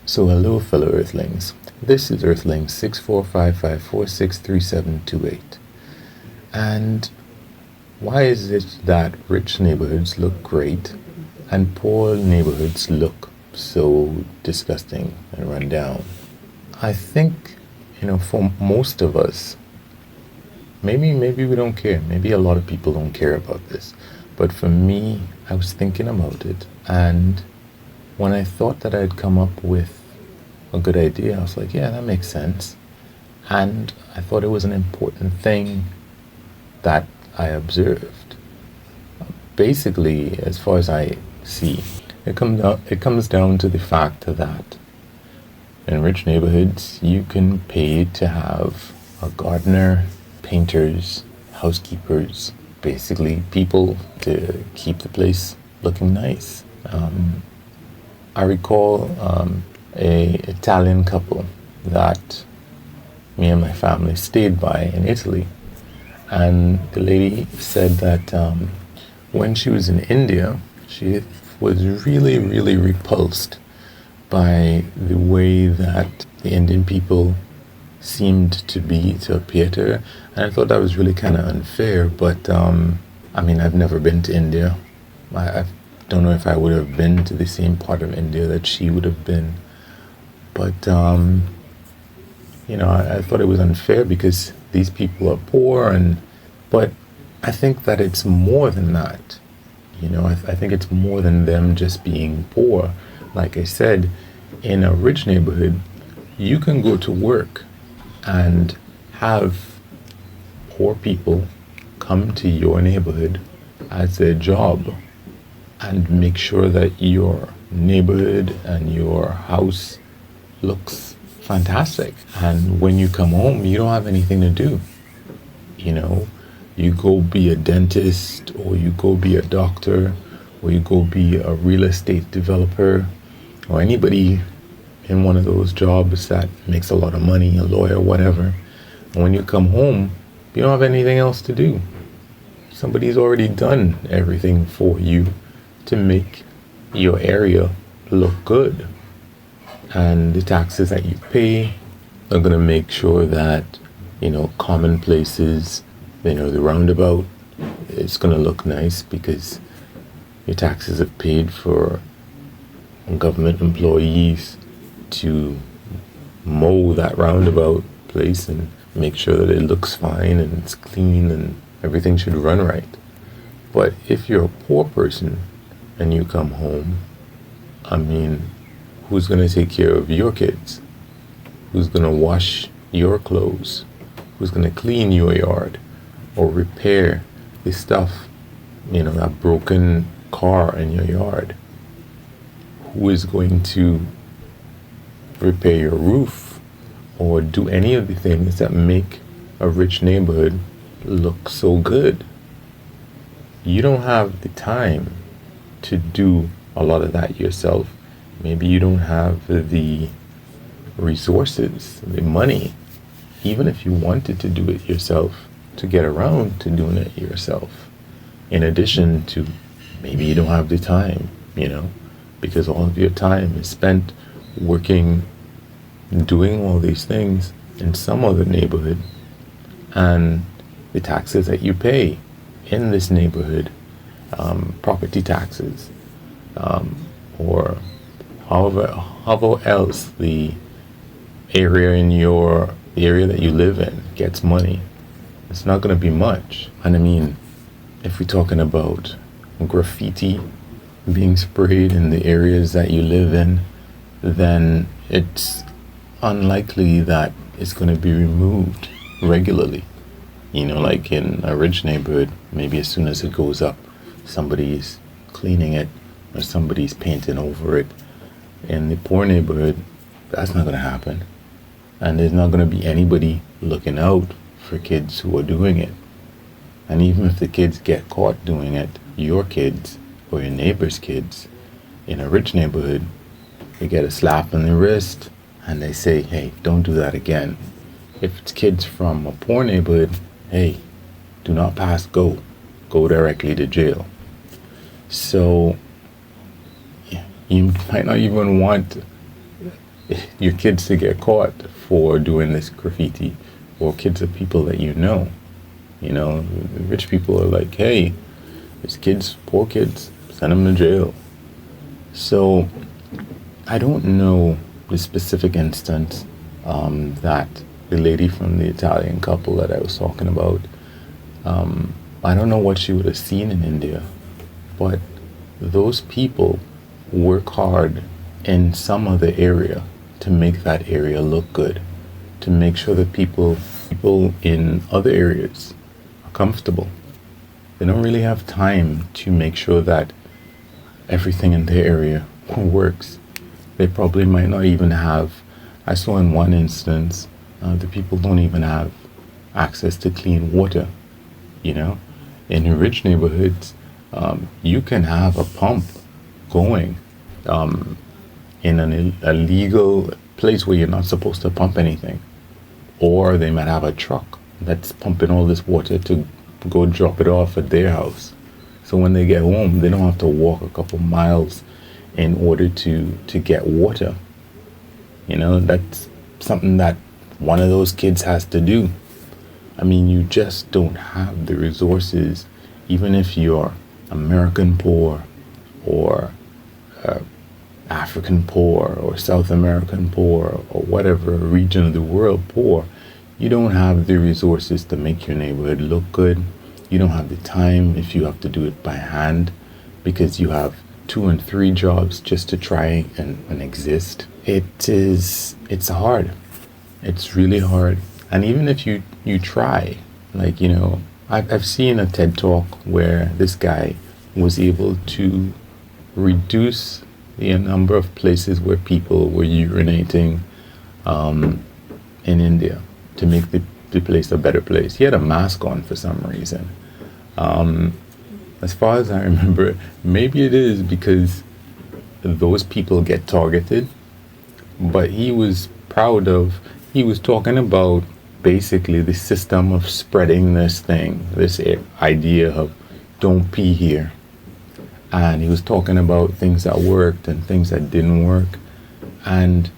So hello fellow Earthlings, this is Earthling 6455463728. And why is it that rich neighborhoods look great and poor neighborhoods look so disgusting and run down? I think, for most of us, maybe we don't care. Maybe a lot of people don't care about this. But for me, I was thinking about it, and when I thought that I'd come up with a good idea, I was like, yeah, that makes sense. And I thought it was an important thing that I observed. Basically, as far as I see, it comes down to the fact that in rich neighborhoods, you can pay to have a gardener, painters, housekeepers, basically people to keep the place looking nice. I recall a Italian couple that me and my family stayed by in Italy, and the lady said that when she was in India, she was really, really repulsed by the way that the Indian people seemed to appear to her, and I thought that was really kind of unfair. But I've never been to India. I don't know if I would have been to the same part of India that she would have been. But, I thought it was unfair because these people are poor, but I think that it's more than that. I think it's more than them just being poor. Like I said, in a rich neighborhood, you can go to work and have poor people come to your neighborhood as their job and make sure that your neighborhood and your house looks fantastic. And when you come home, you don't have anything to do. You go be a dentist, or you go be a doctor, or you go be a real estate developer, or anybody in one of those jobs that makes a lot of money, a lawyer, whatever. And when you come home, you don't have anything else to do. Somebody's already done everything for you to make your area look good. And the taxes that you pay are going to make sure that, common places, the roundabout, it's going to look nice because your taxes are paid for government employees to mow that roundabout place and make sure that it looks fine and it's clean and everything should run right. But if you're a poor person and you come home, who's going to take care of your kids? Who's going to wash your clothes? Who's going to clean your yard or repair the stuff, that broken car in your yard? Who is going to repair your roof or do any of the things that make a rich neighborhood look so good? You don't have the time to do a lot of that yourself. Maybe you don't have the resources, the money, even if you wanted to do it yourself, to get around to doing it yourself. In addition to, maybe you don't have the time, because all of your time is spent working, doing all these things in some other neighborhood, and the taxes that you pay in this neighborhood, property taxes, or however else the area that you live in gets money, it's not going to be much. And if we're talking about graffiti being sprayed in the areas that you live in, then it's unlikely that it's going to be removed regularly. Like in a rich neighborhood, maybe as soon as it goes up, somebody's cleaning it or somebody's painting over it. In the poor neighborhood, that's not going to happen. And there's not going to be anybody looking out for kids who are doing it. And even if the kids get caught doing it, your kids or your neighbor's kids in a rich neighborhood, they get a slap on the wrist and they say, hey, don't do that again. If it's kids from a poor neighborhood, hey, do not pass go. Go directly to jail. So you might not even want your kids to get caught for doing this graffiti, or kids of people that you know. You know, the rich people are like, hey, there's kids, poor kids, send them to jail. So I don't know the specific instance that the lady from the Italian couple that I was talking about, I don't know what she would have seen in India, but those people work hard in some other area to make that area look good, to make sure that people in other areas are comfortable. They don't really have time to make sure that everything in their area works. They probably might not even have, I saw in one instance, the people don't even have access to clean water. You know, in rich neighborhoods, you can have a pump going in a legal place where you're not supposed to pump anything. Or they might have a truck that's pumping all this water to go drop it off at their house. So when they get home, they don't have to walk a couple miles in order to get water. You know, that's something that one of those kids has to do. I mean, you just don't have the resources, even if you're American poor or African poor or South American poor or whatever region of the world poor. You don't have the resources to make your neighborhood look good. You don't have the time if you have to do it by hand, because you have 2 and 3 jobs just to try and exist. It's hard. It's really hard. And even if you try, like, you know, I've seen a TED talk where this guy was able to reduce the number of places where people were urinating in India to make the place a better place. He had a mask on for some reason. As far as I remember, maybe it is because those people get targeted, but he was talking about basically the system of spreading this thing, this idea of don't pee here. And he was talking about things that worked and things that didn't work. And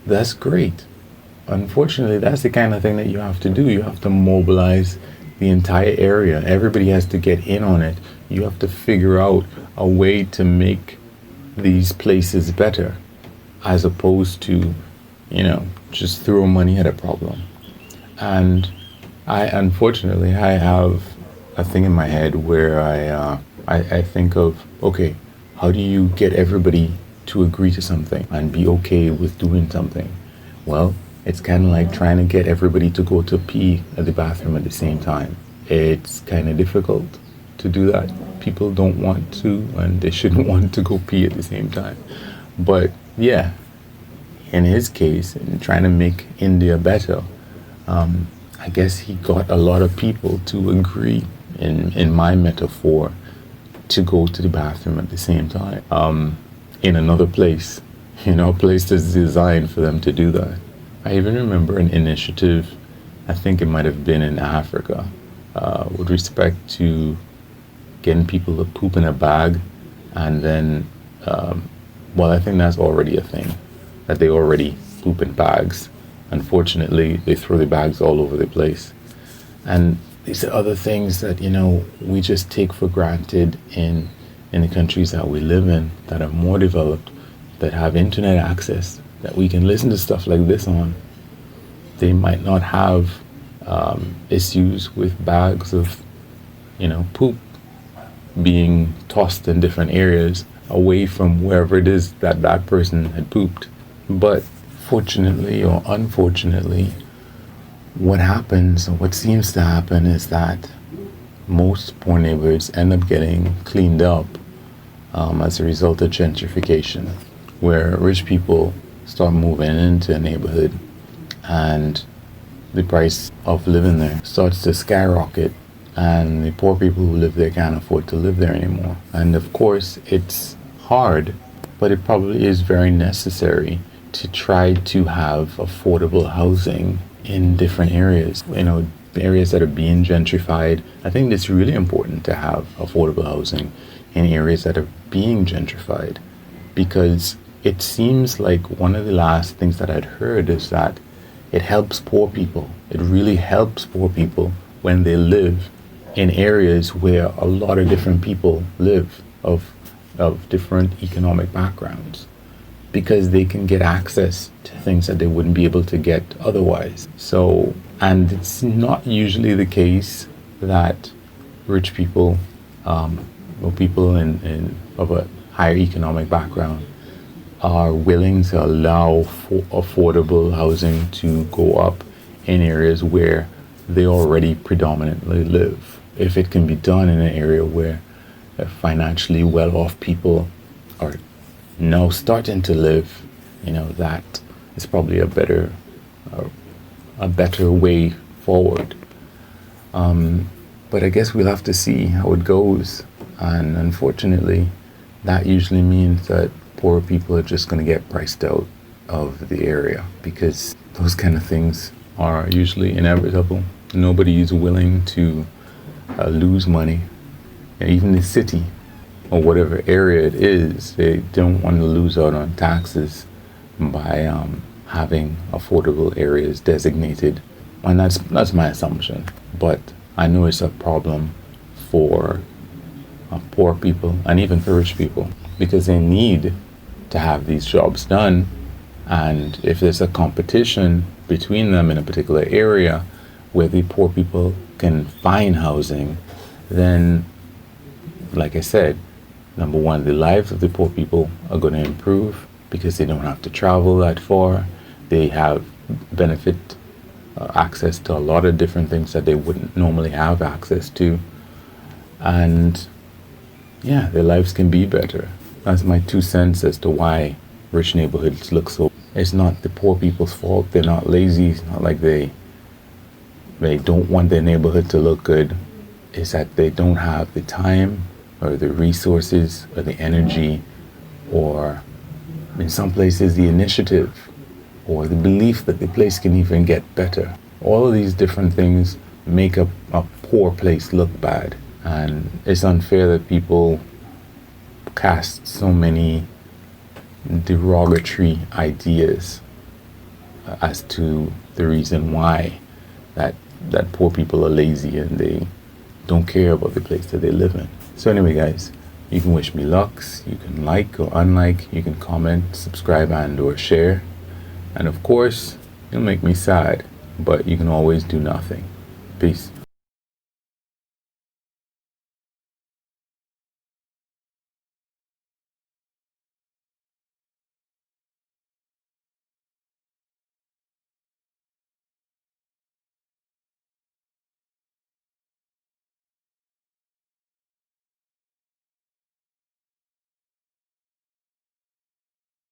that's great. Unfortunately, that's the kind of thing that you have to do. You have to mobilize the entire area. Everybody has to get in on it. You have to figure out a way to make these places better, as opposed to, you know, just throw money at a problem. And unfortunately, I have a thing in my head where I think of, okay, how do you get everybody to agree to something and be okay with doing something? Well, it's kind of like trying to get everybody to go to pee at the bathroom at the same time. It's kind of difficult to do that. People don't want to, and they shouldn't want to go pee at the same time. But yeah, in his case, in trying to make India better, I guess he got a lot of people to agree, in my metaphor, to go to the bathroom at the same time in another place, you know, a place that's designed for them to do that. I even remember an initiative, I think it might have been in Africa, with respect to getting people to poop in a bag, and then, well, I think that's already a thing, that they already poop in bags. Unfortunately, they throw the bags all over the place. And these are other things that, you know, we just take for granted in the countries that we live in, that are more developed, that have internet access, that we can listen to stuff like this on. They might not have issues with bags of, you know, poop being tossed in different areas away from wherever it is that that person had pooped. But fortunately or unfortunately, what happens, or what seems to happen, is that most poor neighborhoods end up getting cleaned up as a result of gentrification, where rich people start moving into a neighborhood and the price of living there starts to skyrocket, and the poor people who live there can't afford to live there anymore. And of course, it's hard, but it probably is very necessary to try to have affordable housing in different areas, you know, areas that are being gentrified. I think it's really important to have affordable housing in areas that are being gentrified, because it seems like one of the last things that I'd heard is that it helps poor people. It really helps poor people when they live in areas where a lot of different people live of different economic backgrounds, because they can get access to things that they wouldn't be able to get otherwise. So, and it's not usually the case that rich people or people of a higher economic background are willing to allow for affordable housing to go up in areas where they already predominantly live. If it can be done in an area where financially well-off people are now starting to live, that is probably a better way forward. But I guess we'll have to see how it goes. And unfortunately, that usually means that poor people are just going to get priced out of the area, because those kind of things are usually inevitable. Nobody is willing to lose money. And even the city or whatever area it is, they don't want to lose out on taxes by having affordable areas designated. And that's my assumption. But I know it's a problem for poor people and even for rich people, because they need to have these jobs done. And if there's a competition between them in a particular area where the poor people can find housing, then, like I said, number one, the lives of the poor people are going to improve because they don't have to travel that far. They have benefit access to a lot of different things that they wouldn't normally have access to. And yeah, their lives can be better. That's my 2 cents as to why rich neighborhoods look so. It's not the poor people's fault. They're not lazy. It's not like they don't want their neighborhood to look good. It's that they don't have the time or the resources or the energy, or in some places the initiative or the belief that the place can even get better. All of these different things make a poor place look bad. And it's unfair that people cast so many derogatory ideas as to the reason why that poor people are lazy and they don't care about the place that they live in. So anyway, guys, you can wish me lucks, you can like or unlike, you can comment, subscribe and or share. And of course, it'll make me sad, but you can always do nothing. Peace.